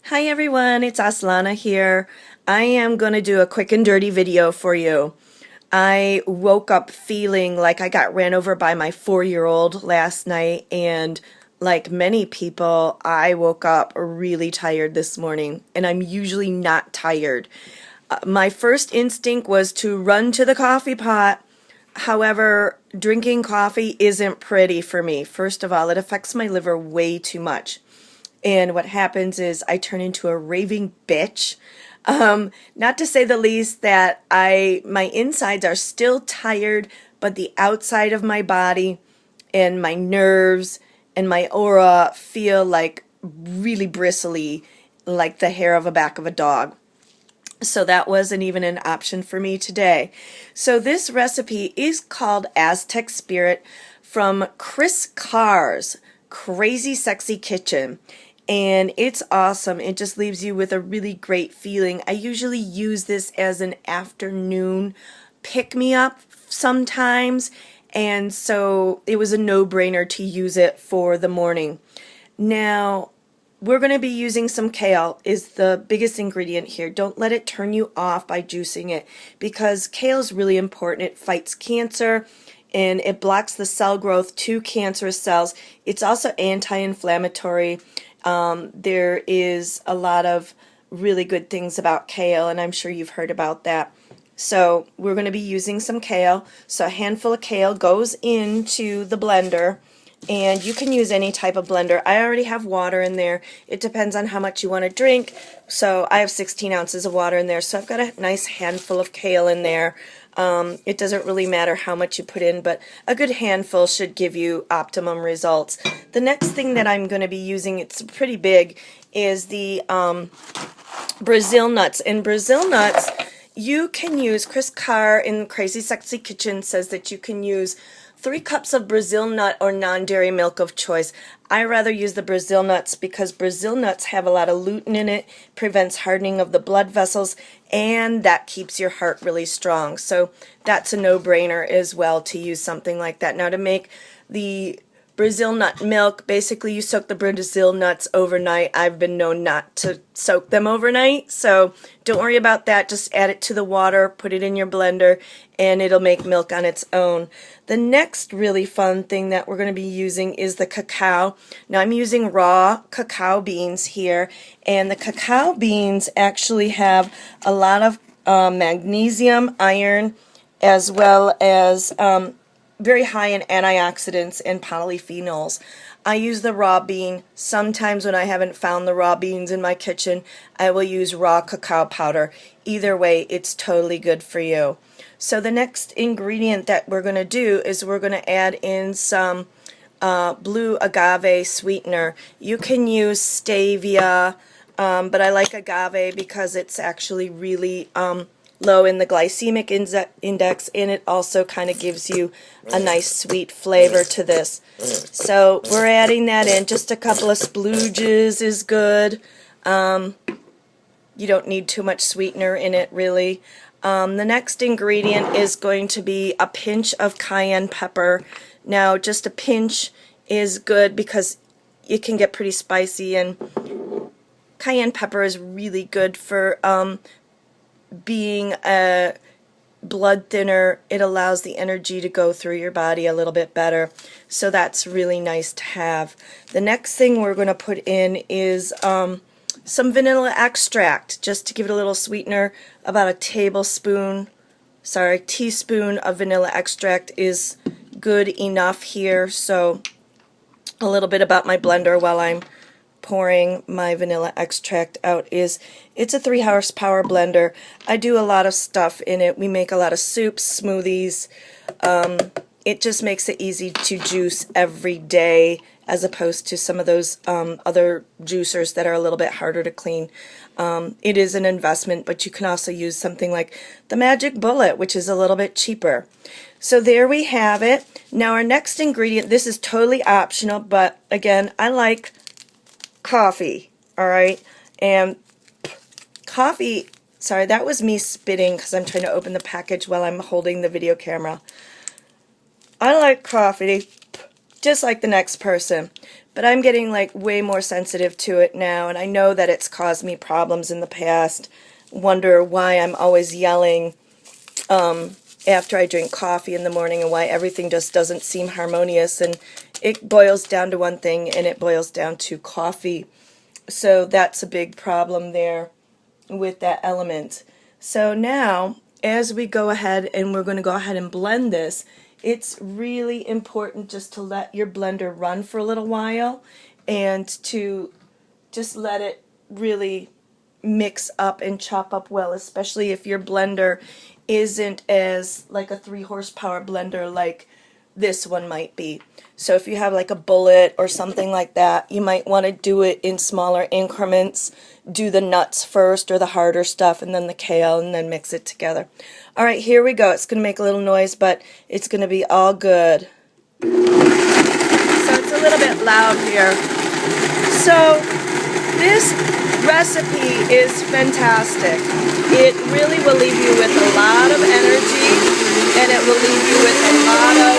Hi everyone, it's Aslana here. I am going to do a quick and dirty video for you. I woke up feeling like I got ran over by my 4-year-old last night, and like many people, I woke up really tired this morning, and I'm usually not tired. My first instinct was to run to the coffee pot. However, drinking coffee isn't pretty for me. First of all, it affects my liver way too much. And what happens is I turn into a raving bitch. Not to say the least that my insides are still tired, but the outside of my body and my nerves and my aura feel like really bristly, like the hair of the back of a dog. So that wasn't even an option for me today. So this recipe is called Aztec Spirit from Kris Carr's Crazy Sexy Kitchen. And it's awesome. It just leaves you with a really great feeling. I usually use this as an afternoon pick-me-up sometimes, and so it was a no-brainer to use it for the morning. Now, we're going to be using some kale is the biggest ingredient here. Don't let it turn you off by juicing it, because kale is really important. It fights cancer and it blocks the cell growth to cancerous cells. It's also anti-inflammatory. There is a lot of really good things about kale, and I'm sure you've heard about that. So we're going to be using some kale. So a handful of kale goes into the blender, and you can use any type of blender. I already have water in there. It depends on how much you want to drink. So I have 16 ounces of water in there. So I've got a nice handful of kale in there. It doesn't really matter how much you put in, but a good handful should give you optimum results. The next thing that I'm going to be using, it's pretty big, is the Brazil nuts. And Brazil nuts, you can use, Kris Carr in Crazy Sexy Kitchen says that you can use 3 cups of Brazil nut or non-dairy milk of choice. I rather use the Brazil nuts because Brazil nuts have a lot of lutein in it, prevents hardening of the blood vessels, and that keeps your heart really strong. So that's a no-brainer as well to use something like that. Now, to make the Brazil nut milk, basically you soak the Brazil nuts overnight. I've been known not to soak them overnight, so don't worry about that. Just add it to the water, put it in your blender, and it'll make milk on its own. The next really fun thing that we're going to be using is the cacao. Now I'm using raw cacao beans here, and the cacao beans actually have a lot of magnesium, iron, as well as very high in antioxidants and polyphenols. I use the raw bean. Sometimes when I haven't found the raw beans in my kitchen, I will use raw cacao powder. Either way, it's totally good for you. So the next ingredient that we're going to do is we're going to add in some blue agave sweetener. You can use stevia, but I like agave because it's actually really low in the glycemic index, and it also kind of gives you a nice sweet flavor to this. So we're adding that in. Just a couple of splooges is good. You don't need too much sweetener in it, really. The next ingredient is going to be a pinch of cayenne pepper. Now, just a pinch is good because it can get pretty spicy, and cayenne pepper is really good for being a blood thinner. It allows the energy to go through your body a little bit better, so that's really nice to have. The next thing we're going to put in is some vanilla extract, just to give it a little sweetener. About a teaspoon of vanilla extract is good enough here. So a little bit about my blender while I'm pouring my vanilla extract out is it's a 3 horsepower blender. I do a lot of stuff in it. We make a lot of soups, smoothies. It just makes it easy to juice every day, as opposed to some of those other juicers that are a little bit harder to clean. It is an investment, but you can also use something like the Magic Bullet, which is a little bit cheaper. So there we have it. Now our next ingredient, this is totally optional, but again, I like coffee, alright? And coffee, sorry, that was me spitting because I'm trying to open the package while I'm holding the video camera. I like coffee just like the next person. But I'm getting like way more sensitive to it now, and I know that it's caused me problems in the past. Wonder why I'm always yelling after I drink coffee in the morning, and why everything just doesn't seem harmonious. And it boils down to one thing, and it boils down to coffee. So that's a big problem there with that element. So now, as we go ahead and we're going to go ahead and blend this, it's really important just to let your blender run for a little while and to just let it really mix up and chop up well, especially if your blender isn't as like a 3 horsepower blender like this one might be. So if you have like a bullet or something like that, you might want to do it in smaller increments. Do the nuts first, or the harder stuff, and then the kale, and then mix it together. Alright, here we go. It's going to make a little noise, but it's going to be all good. So it's a little bit loud here. So this recipe is fantastic. It really will leave you with a lot of energy, and it will leave you with a lot of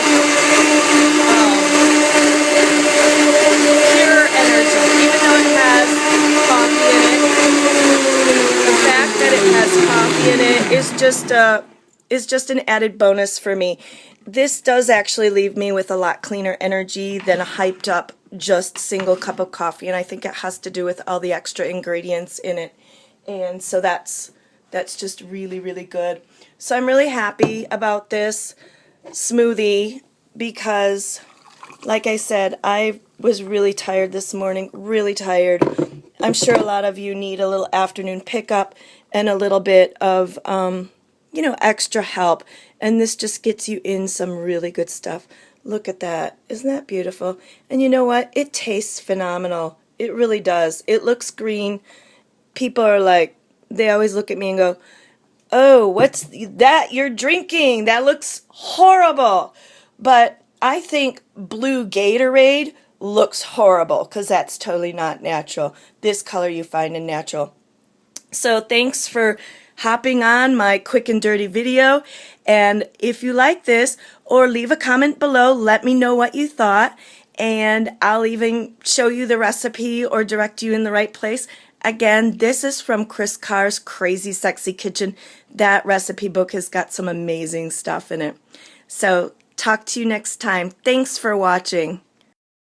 pure energy, even though it has coffee in it. The fact that it has coffee in it is just an added bonus for me. This does actually leave me with a lot cleaner energy than a hyped up just single cup of coffee, and I think it has to do with all the extra ingredients in it. And so that's just really, really good. So I'm really happy about this smoothie because, like I said, I was really tired this morning, really tired. I'm sure a lot of you need a little afternoon pickup and a little bit of, extra help. And this just gets you in some really good stuff. Look at that. Isn't that beautiful? And you know what? It tastes phenomenal. It really does. It looks green. People are like, they always look at me and go, "Oh, what's that you're drinking? That looks horrible." But I think blue Gatorade looks horrible because that's totally not natural. This color you find in natural. So thanks for hopping on my quick and dirty video. And if you like this, or leave a comment below, let me know what you thought. And I'll even show you the recipe or direct you in the right place. Again, this is from Kris Carr's Crazy Sexy Kitchen. That recipe book has got some amazing stuff in it. So talk to you next time. Thanks for watching.